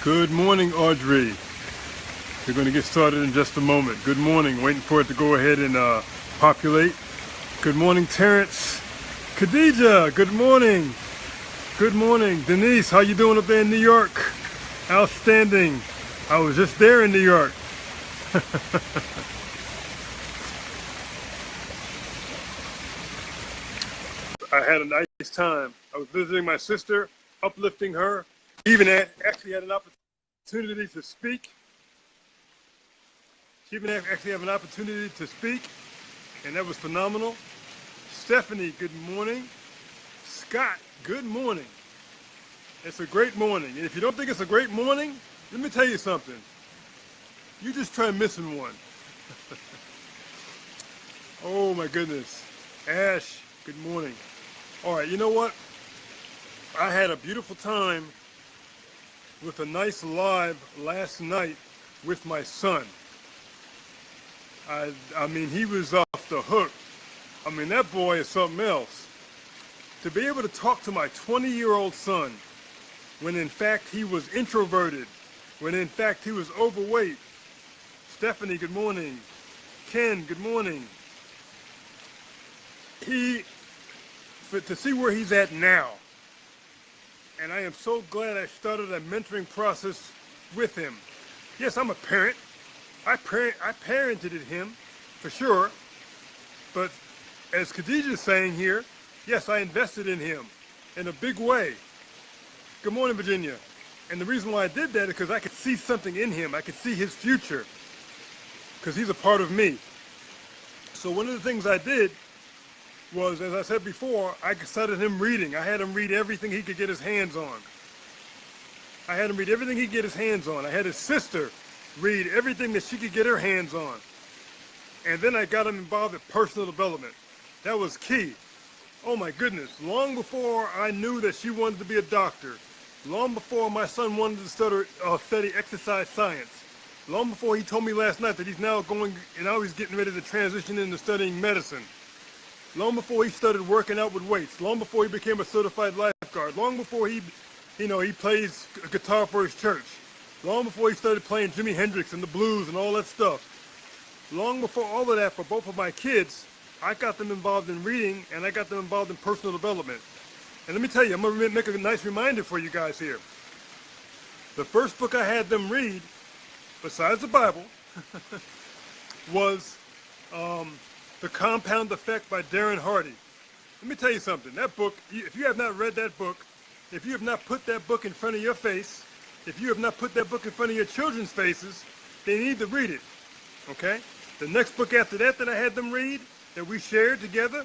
Good morning, Audrey. We're going to get started in just a moment. Good morning. Waiting for it to go ahead and populate. Good morning, Terrence. Khadija, good morning. Good morning. Denise, how you doing up there in New York? Outstanding. I was just there in New York. I had a nice time. I was visiting my sister, uplifting her. Even actually had an opportunity to speak. She even actually had an opportunity to speak, and that was phenomenal. Stephanie, good morning. Scott, good morning. It's a great morning. And if you don't think it's a great morning, let me tell you something. You just try missing one. Oh my goodness. Ash, good morning. All right, you know what? I had a beautiful time with a nice live last night with my son. I mean, he was off the hook. I mean, that boy is something else. To be able to talk to my 20-year-old son when in fact he was introverted, when in fact he was overweight. Stephanie, good morning. Ken, good morning. To see where he's at now, and I am so glad I started a mentoring process with him. Yes, I'm a parent. I parented him, for sure, but as Khadija is saying here, yes, I invested in him in a big way. Good morning, Virginia. And the reason why I did that is because I could see something in him. I could see his future, because he's a part of me. So one of the things I did was, as I said before, I started him reading. I had him read everything he could get his hands on. I had his sister read everything that she could get her hands on. And then I got him involved in personal development. That was key. Oh my goodness, long before I knew that she wanted to be a doctor, long before my son wanted to study exercise science, long before he told me last night that he's now he's getting ready to transition into studying medicine, long before he started working out with weights, long before he became a certified lifeguard, long before he plays guitar for his church, long before he started playing Jimi Hendrix and the blues and all that stuff, long before all of that for both of my kids, I got them involved in reading and I got them involved in personal development. And let me tell you, I'm going to make a nice reminder for you guys here. The first book I had them read, besides the Bible, was The Compound Effect by Darren Hardy. Let me tell you something. That book, if you have not read that book, if you have not put that book in front of your face, if you have not put that book in front of your children's faces, they need to read it, okay? The next book after that I had them read, that we shared together,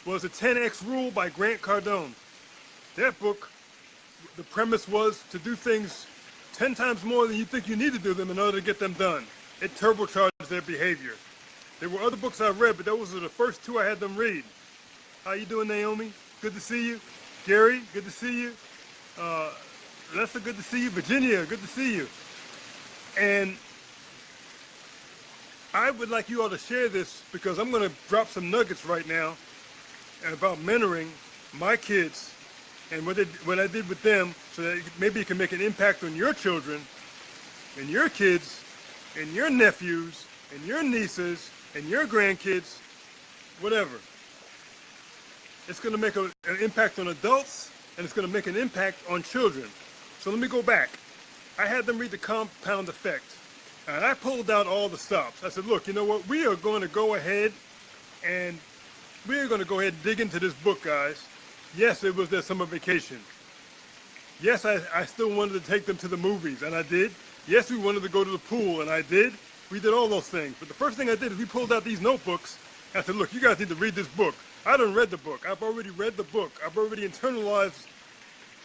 was The 10X Rule by Grant Cardone. That book, the premise was to do things 10 times more than you think you need to do them in order to get them done. It turbocharged their behavior. There were other books I read, but those were the first two I had them read. How you doing, Naomi? Good to see you. Gary, good to see you. Lester, good to see you. Virginia, good to see you. And I would like you all to share this because I'm going to drop some nuggets right now about mentoring my kids and what I did with them, so that maybe it can make an impact on your children and your kids and your nephews and your nieces and your grandkids, whatever. It's going to make an impact on adults, and it's going to make an impact on children. So let me go back. I had them read The Compound Effect, and I pulled out all the stops. I said, look, you know what? We are going to go ahead and dig into this book, guys. Yes, it was their summer vacation. Yes, I still wanted to take them to the movies, and I did. Yes, we wanted to go to the pool, and I did. We did all those things. But the first thing I did is we pulled out these notebooks. I said, look, you guys need to read this book. I done read the book. I've already read the book. I've already internalized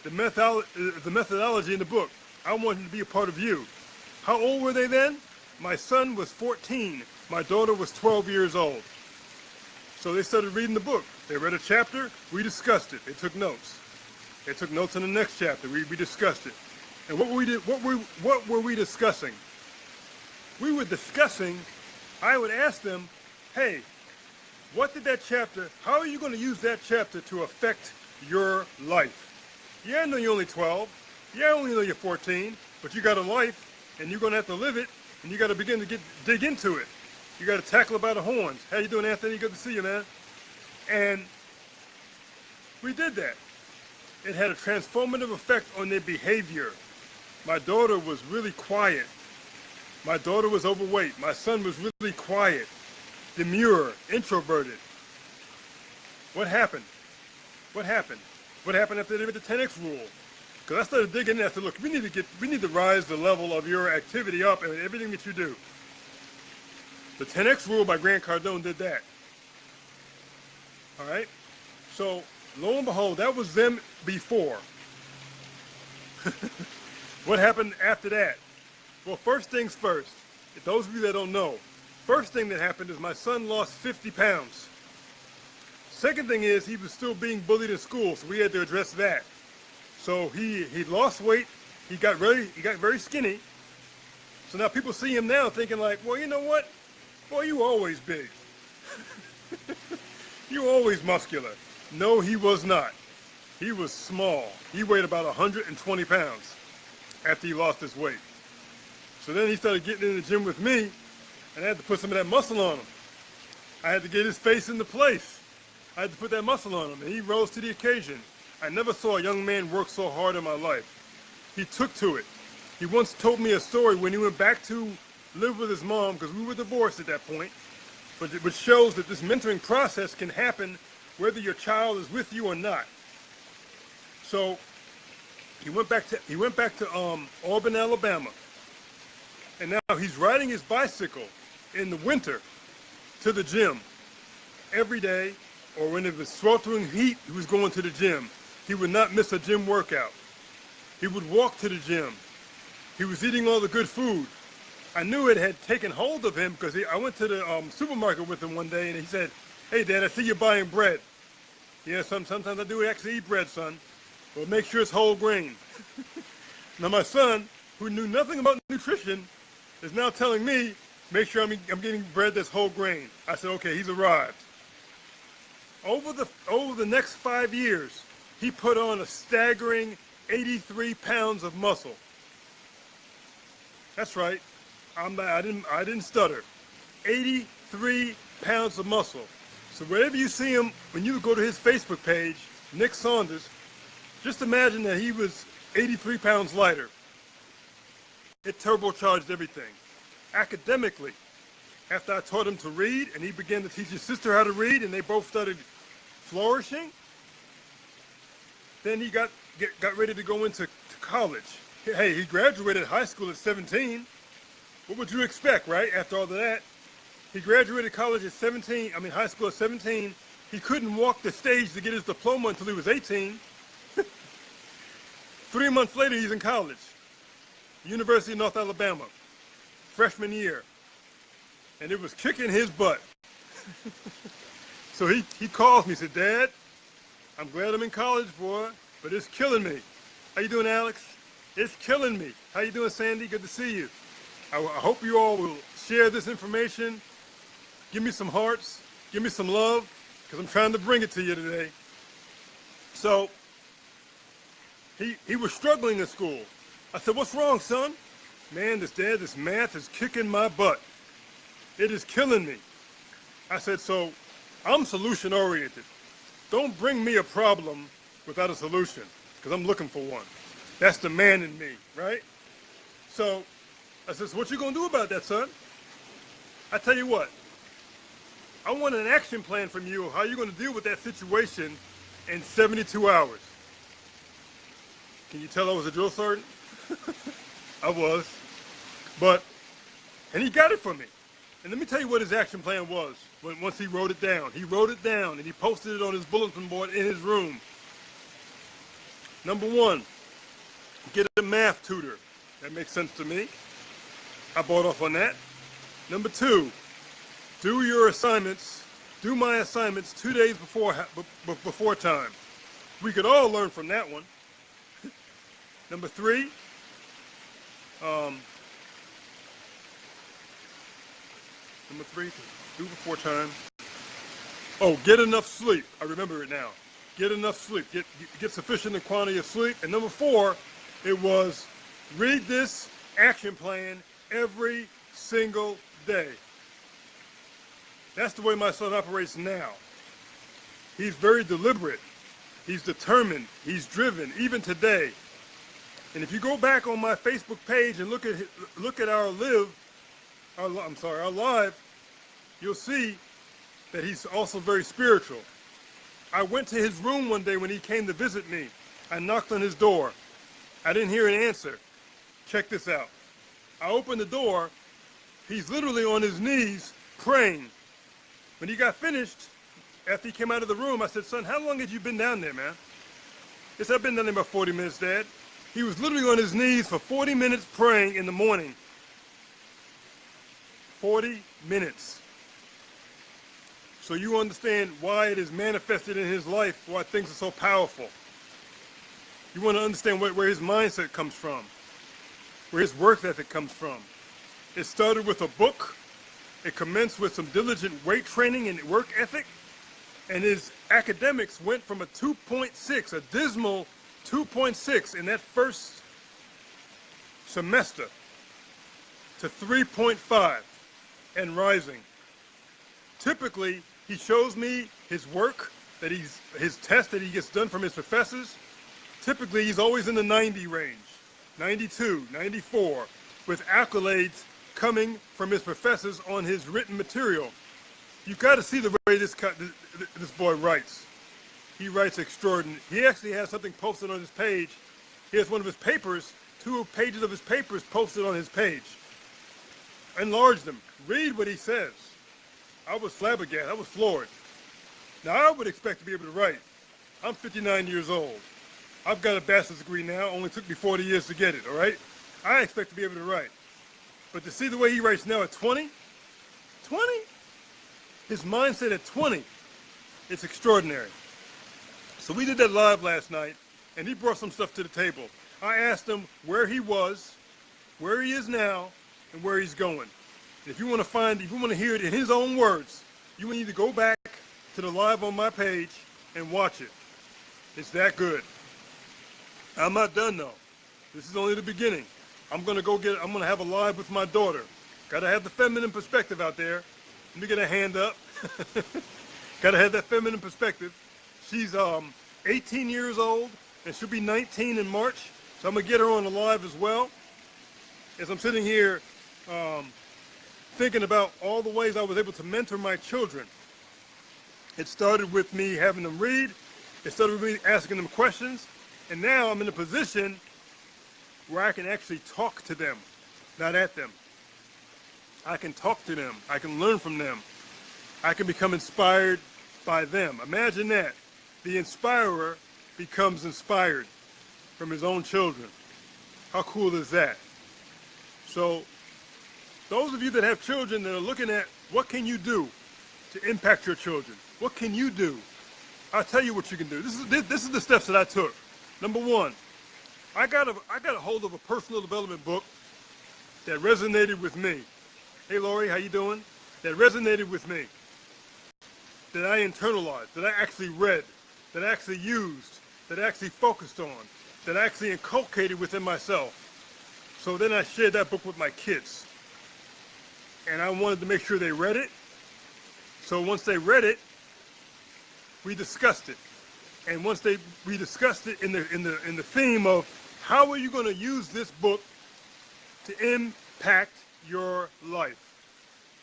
the methodology in the book. I wanted to be a part of you. How old were they then? My son was 14. My daughter was 12 years old. So they started reading the book. They read a chapter. We discussed it. They took notes. They took notes on the next chapter. We discussed it. And what were we discussing? We were discussing, I would ask them, hey, what did that chapter, how are you going to use that chapter to affect your life? Yeah, I know you're only 12. Yeah, I only know you're 14. but you got a life, and you're going to have to live it, and you got to begin to dig into it. You got to tackle it by the horns. How you doing, Anthony? Good to see you, man. And we did that. It had a transformative effect on their behavior. My daughter was really quiet. My daughter was overweight. My son was really quiet, demure, introverted. What happened? What happened? What happened after they did the 10X rule? Because I started digging in. I said, look, we need to rise the level of your activity up and everything that you do. The 10X rule by Grant Cardone did that. All right? So, lo and behold, that was them before. What happened after that? Well, first things first. If those of you that don't know, first thing that happened is my son lost 50 pounds. Second thing is he was still being bullied in school, so we had to address that. So he lost weight. He got very skinny. So now people see him now thinking like, well, you know what? Boy, you always big. You always muscular. No, he was not. He was small. He weighed about 120 pounds after he lost his weight. So then he started getting in the gym with me, and I had to put some of that muscle on him. I had to get his face into place. I had to put that muscle on him, and he rose to the occasion. I never saw a young man work so hard in my life. He took to it. He once told me a story when he went back to live with his mom, because we were divorced at that point, but which shows that this mentoring process can happen whether your child is with you or not. So he went back to Auburn, Alabama, and now he's riding his bicycle in the winter to the gym every day, or when it was sweltering heat, he was going to the gym. He would not miss a gym workout. He would walk to the gym. He was eating all the good food. I knew it had taken hold of him because I went to the supermarket with him one day, and he said, "Hey, Dad, I see you buying bread." Yeah, sometimes I do actually eat bread, son. But make sure it's whole grain. Now my son, who knew nothing about nutrition, is now telling me, make sure I'm getting bread that's whole grain. I said, okay, he's arrived. Over the next 5 years, he put on a staggering 83 pounds of muscle. That's right. I didn't stutter. 83 pounds of muscle. So wherever you see him, when you go to his Facebook page, Nick Saunders, just imagine that he was 83 pounds lighter. It turbocharged everything. Academically, after I taught him to read, and he began to teach his sister how to read, and they both started flourishing, then he got ready to go into college. Hey, he graduated high school at 17. What would you expect, right? After all of that, he graduated college at 17. High school at 17. He couldn't walk the stage to get his diploma until he was 18. 3 months later, he's in college, University of North Alabama, freshman year, and it was kicking his butt. So he calls me, said, "Dad, I'm glad I'm in college, boy, but it's killing me." How you doing, Alex? It's killing me. How you doing, Sandy? Good to see you. I hope you all will share this information. Give me some hearts. Give me some love, because I'm trying to bring it to you today. So he was struggling in school. I said, "What's wrong, son?" "Man, this math is kicking my butt. It is killing me." I said, "So I'm solution oriented. Don't bring me a problem without a solution, because I'm looking for one. That's the man in me, right?" So I said, "So what you gonna do about that, son?" I tell you what, I want an action plan from you of how you're gonna deal with that situation in 72 hours. Can you tell I was a drill sergeant? I was. And he got it from me. And let me tell you what his action plan was once he wrote it down. He wrote it down and he posted it on his bulletin board in his room. Number one, get a math tutor. That makes sense to me. I bought off on that. Number two, do my assignments 2 days before time. We could all learn from that one. Number three, do before time. Oh, get enough sleep. I remember it now. Get enough sleep. Get sufficient quantity of sleep. And number four, it was Read this action plan every single day. That's the way my son operates now. He's very deliberate. He's determined. He's driven, even today. And if you go back on my Facebook page and look at our live, you'll see that he's also very spiritual. I went to his room one day when he came to visit me. I knocked on his door. I didn't hear an answer. Check this out. I opened the door. He's literally on his knees praying. When he got finished, after he came out of the room, I said, son, how long had you been down there, man? He said, I've been down there about 40 minutes, Dad. He was literally on his knees for 40 minutes praying in the morning. 40 minutes. So you understand why it is manifested in his life, why things are so powerful. You want to understand where his mindset comes from, where his work ethic comes from. It started with a book. It commenced with some diligent weight training and work ethic. And his academics went from a 2.6, a dismal 2.6 in that first semester, to 3.5 and rising. Typically, he shows me his work, his test that he gets done from his professors. Typically, he's always in the 90 range, 92, 94, with accolades coming from his professors on his written material. You've got to see the way this boy writes. He writes extraordinary. He actually has something posted on his page. He has one of his papers, 2 pages of his papers posted on his page. Enlarge them. Read what he says. I was flabbergasted. I was floored. Now, I would expect to be able to write. I'm 59 years old. I've got a bachelor's degree now. Only took me 40 years to get it, all right? I expect to be able to write. But to see the way he writes now at 20? 20? His mindset at 20, it's extraordinary. So we did that live last night, and he brought some stuff to the table. I asked him where he was, where he is now, and where he's going. And if you want to hear it in his own words, you need to go back to the live on my page and watch it. It's that good. I'm not done though. This is only the beginning. I'm gonna have a live with my daughter. Gotta have the feminine perspective out there. Let me get a hand up. Gotta have that feminine perspective. She's 18 years old and she'll be 19 in March. So I'm gonna get her on the live as well. As I'm sitting here thinking about all the ways I was able to mentor my children. It started with me having them read. It started with me asking them questions. And now I'm in a position where I can actually talk to them, not at them. I can talk to them. I can learn from them. I can become inspired by them. Imagine that. The inspirer becomes inspired from his own children. How cool is that? So those of you that have children that are looking at what can you do to impact your children? What can you do? I'll tell you what you can do. This is the steps that I took. Number one, I got a hold of a personal development book that resonated with me. Hey, Lori, how you doing? That resonated with me. That I internalized, that I actually read, that I actually used, that I actually focused on, that I actually inculcated within myself. So then I shared that book with my kids. And I wanted to make sure they read it. So once they read it, we discussed it. And once we discussed it in the theme of how are you going to use this book to impact your life?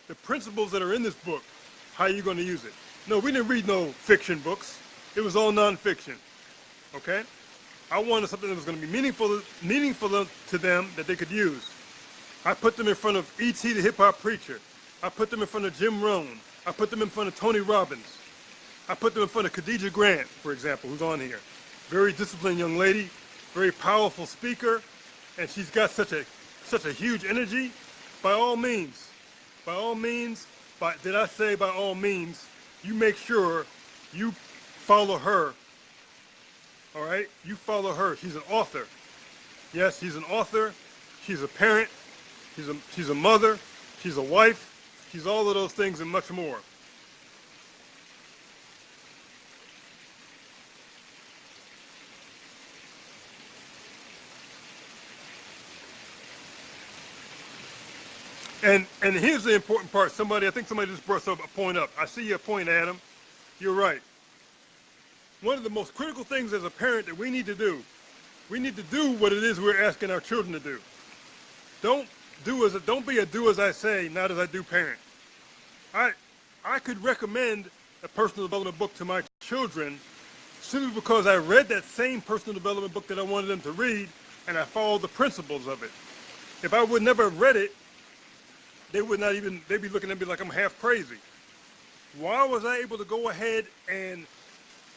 The principles that are in this book, how are you going to use it? No, we didn't read no fiction books. It was all nonfiction. Okay? I wanted something that was going to be meaningful to them that they could use. I put them in front of E.T. the Hip Hop Preacher. I put them in front of Jim Rohn. I put them in front of Tony Robbins. I put them in front of Khadijah Grant, for example, who's on here. Very disciplined young lady, very powerful speaker, and she's got such a huge energy. By all means, did I say by all means, you make sure you follow her. All right? You follow her. She's an author. Yes, she's an author. She's a parent. She's a mother. She's a wife. She's all of those things and much more. And here's the important part. I think somebody just brought a point up. I see your point, Adam. You're right. One of the most critical things as a parent that we need to do what it is we're asking our children to do. Don't be a do as I say, not as I do parent. I could recommend a personal development book to my children simply because I read that same personal development book that I wanted them to read, and I followed the principles of it. If I would never have read it, they'd be looking at me like I'm half crazy. Why was I able to go ahead and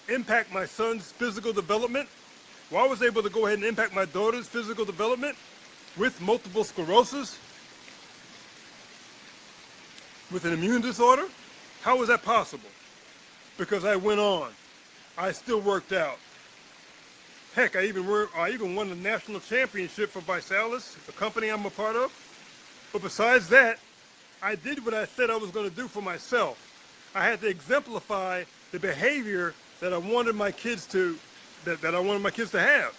impact my son's physical development? Why was I able to go ahead and impact my daughter's physical development with multiple sclerosis, with an immune disorder? How was that possible? Because I went on. I still worked out. Heck, I even won the national championship for Visalis, the company I'm a part of. But besides that, I did what I said I was going to do for myself. I had to exemplify the behavior that I wanted my kids to have.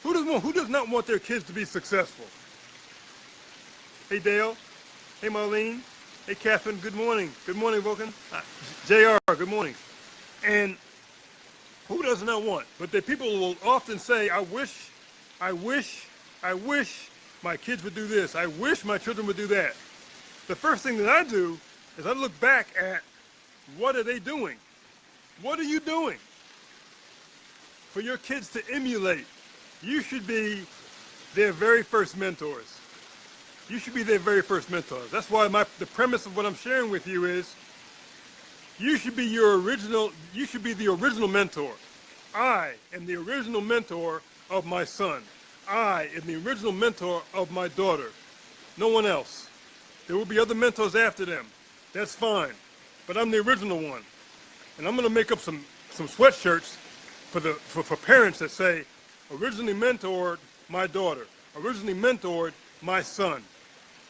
Who does not want their kids to be successful? Hey Dale, hey Marlene, hey Catherine, good morning. Good morning, Vulcan. JR, good morning. And who does not want? But the people will often say, I wish my kids would do this. I wish my children would do that. The first thing that I do is I look back at what are they doing? What are you doing for your kids to emulate? You should be their very first mentors. You should be their very first mentors. That's why the premise of what I'm sharing with you is you should be the original mentor. I am the original mentor of my son. I am the original mentor of my daughter. No one else. There will be other mentors after them. That's fine. But I'm the original one. And I'm going to make up some sweatshirts for parents that say, originally mentored my daughter, originally mentored my son.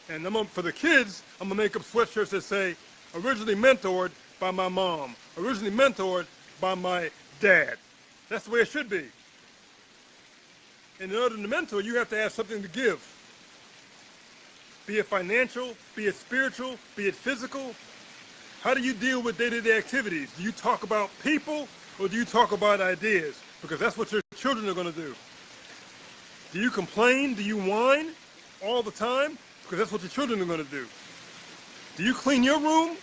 And for the kids, I'm going to make up sweatshirts that say, originally mentored by my mom, originally mentored by my dad. That's the way it should be. And in order to mentor, you have to have something to give. Be it financial, be it spiritual, be it physical. How do you deal with day-to-day activities? Do you talk about people or do you talk about ideas? Because that's what your children are going to do. Do you complain? Do you whine all the time? Because that's what your children are going to do. Do you clean your room?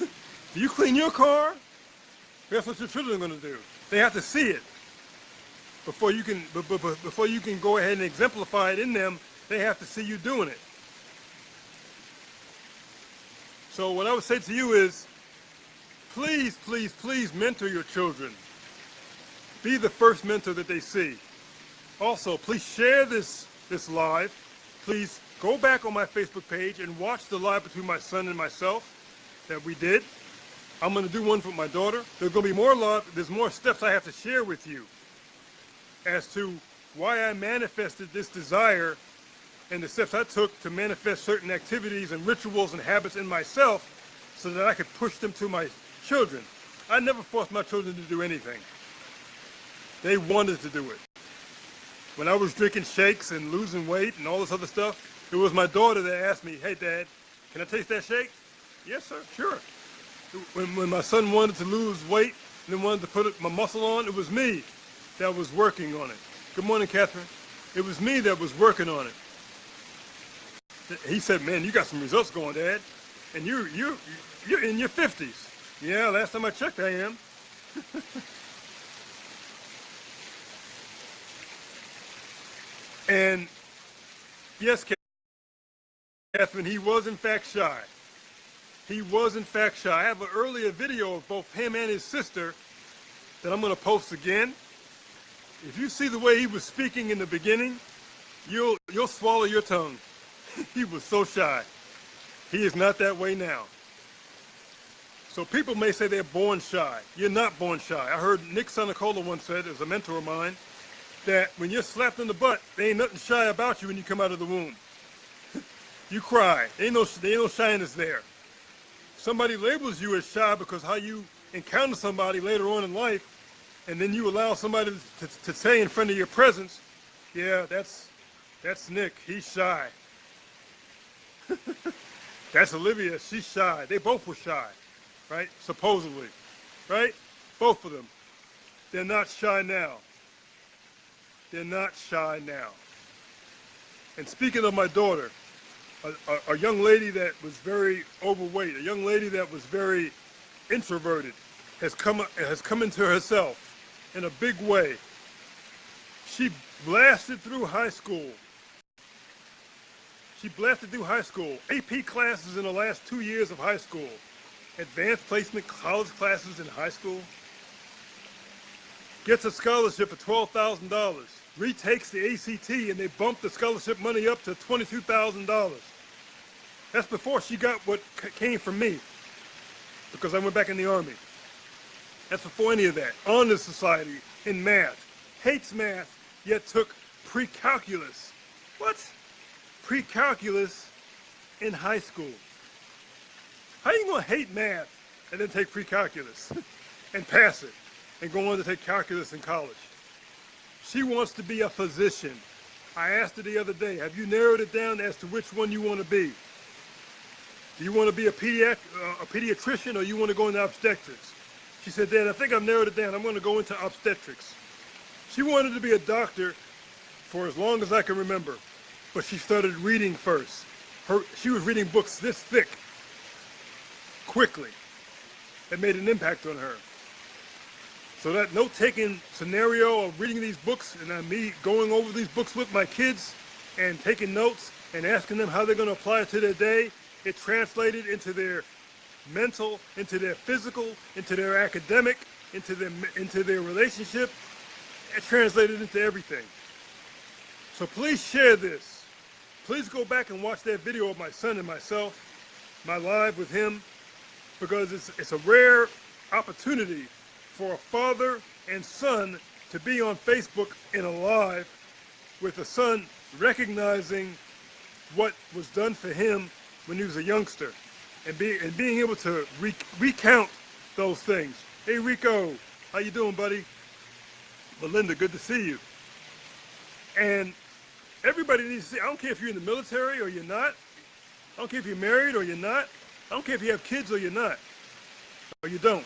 Do you clean your car? That's what your children are going to do. They have to see it before you can go ahead and exemplify it in them. They have to see you doing it. So what I would say to you is, please, please, please mentor your children. Be the first mentor that they see. Also, please share this live. Please go back on my Facebook page and watch the live between my son and myself that we did. I'm going to do one for my daughter. There's going to be more live. There's more steps I have to share with you as to why I manifested this desire and the steps I took to manifest certain activities and rituals and habits in myself so that I could push them to my children. I never forced my children to do anything. They wanted to do it. When I was drinking shakes and losing weight and all this other stuff, it was my daughter that asked me, hey Dad, can I taste that shake? Yes sir, sure. When my son wanted to lose weight and then wanted to put my muscle on, it was me that was working on it. Good morning, Catherine. It was me that was working on it. He said, man, you got some results going, Dad. And you're in your 50s. Yeah, last time I checked, I am. And yes, Catherine, he was in fact shy. He was in fact shy. I have an earlier video of both him and his sister that I'm going to post again. If you see the way he was speaking in the beginning, you'll swallow your tongue. He was so shy. He is not that way now. So people may say they're born shy. You're not born shy. I heard Nick Sanacola once said, as a mentor of mine, that when you're slapped in the butt, there ain't nothing shy about you when you come out of the womb. You cry. There ain't no shyness there. Somebody labels you as shy because how you encounter somebody later on in life, and then you allow somebody to say in front of your presence, yeah, that's Nick, he's shy. That's Olivia. She's shy. They both were shy, right? Supposedly, right? Both of them. They're not shy now. They're not shy now. And speaking of my daughter, a young lady that was very overweight, a young lady that was very introverted, has come into herself in a big way. She blasted through high school. She blasted through high school. AP classes in the last 2 years of high school. Advanced placement college classes in high school. Gets a scholarship for $12,000. Retakes the ACT and they bumped the scholarship money up to $22,000. That's before she got what came from me, because I went back in the Army. That's before any of that. Honor Society in math. Hates math, yet took pre-calculus. What? Pre-calculus in high school. How are you going to hate math and then take pre-calculus and pass it and go on to take calculus in college? She wants to be a physician. I asked her the other day, have you narrowed it down as to which one you want to be? Do you want to be a pediatrician, or you want to go into obstetrics? She said, Dad, I think I've narrowed it down. I'm going to go into obstetrics. She wanted to be a doctor for as long as I can remember, but she started reading first. She was reading books this thick, quickly. It made an impact on her. So that note-taking scenario of reading these books and me going over these books with my kids and taking notes and asking them how they're going to apply it to their day, it translated into their mental, into their physical, into their academic, into their relationship. It translated into everything. So please share this. Please go back and watch that video of my son and myself, my live with him, because it's a rare opportunity for a father and son to be on Facebook in a live with the son recognizing what was done for him when he was a youngster, and being able to recount those things. Hey Rico, how you doing, buddy? Melinda, good to see you. And everybody needs to see, I don't care if you're in the military or you're not. I don't care if you're married or you're not. I don't care if you have kids or you're not, or you don't.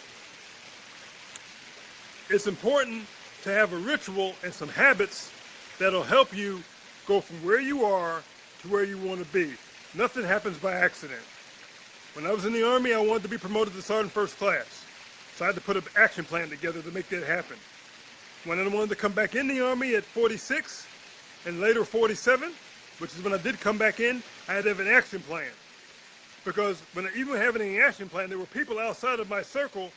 It's important to have a ritual and some habits that'll help you go from where you are to where you want to be. Nothing happens by accident. When I was in the Army, I wanted to be promoted to Sergeant First Class. So I had to put an action plan together to make that happen. When I wanted to come back in the Army at 46 and later 47, which is when I did come back in, I had to have an action plan. Because when even having an action plan, there were people outside of my circle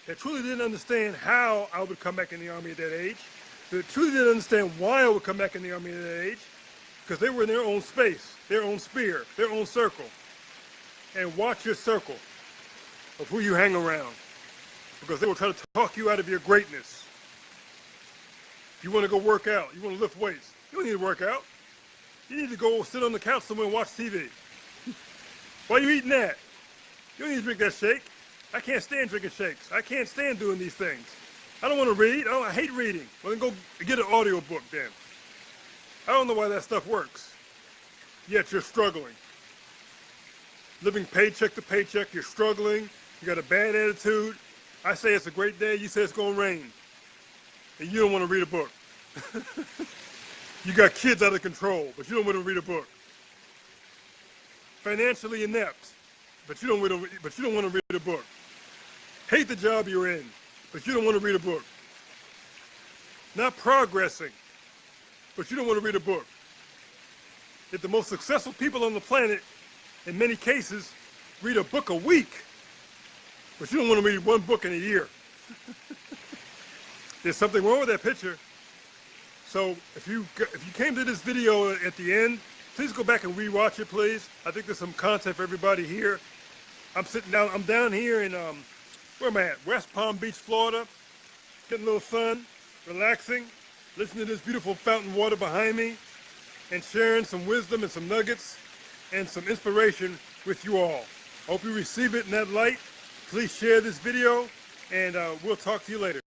that truly didn't understand how I would come back in the Army at that age. That truly didn't understand why I would come back in the Army at that age. Because they were in their own space, their own sphere, their own circle. And watch your circle of who you hang around, because they will try to talk you out of your greatness. You want to go work out, you want to lift weights, you don't need to work out. You need to go sit on the couch somewhere and watch TV. Why are you eating that? You don't need to drink that shake. I can't stand drinking shakes. I can't stand doing these things. I don't want to read. I hate reading. Well, then go get an audio book then. I don't know why that stuff works. Yet you're struggling. Living paycheck to paycheck, you're struggling, you got a bad attitude. I say it's a great day, you say it's gonna rain. And you don't want to read a book. You got kids out of control, but you don't want to read a book. Financially inept, but you don't want to read a book. Hate the job you're in, but you don't want to read a book. Not progressing, but you don't want to read a book. Yet the most successful people on the planet, in many cases, read a book a week, but you don't want to read one book in a year. There's something wrong with that picture. So if you came to this video at the end, please go back and rewatch it, please. I think there's some content for everybody here. I'm down here in, where am I at? West Palm Beach, Florida. Getting a little sun, relaxing, listening to this beautiful fountain water behind me, and sharing some wisdom and some nuggets and some inspiration with you all. Hope you receive it in that light. Please share this video, and we'll talk to you later.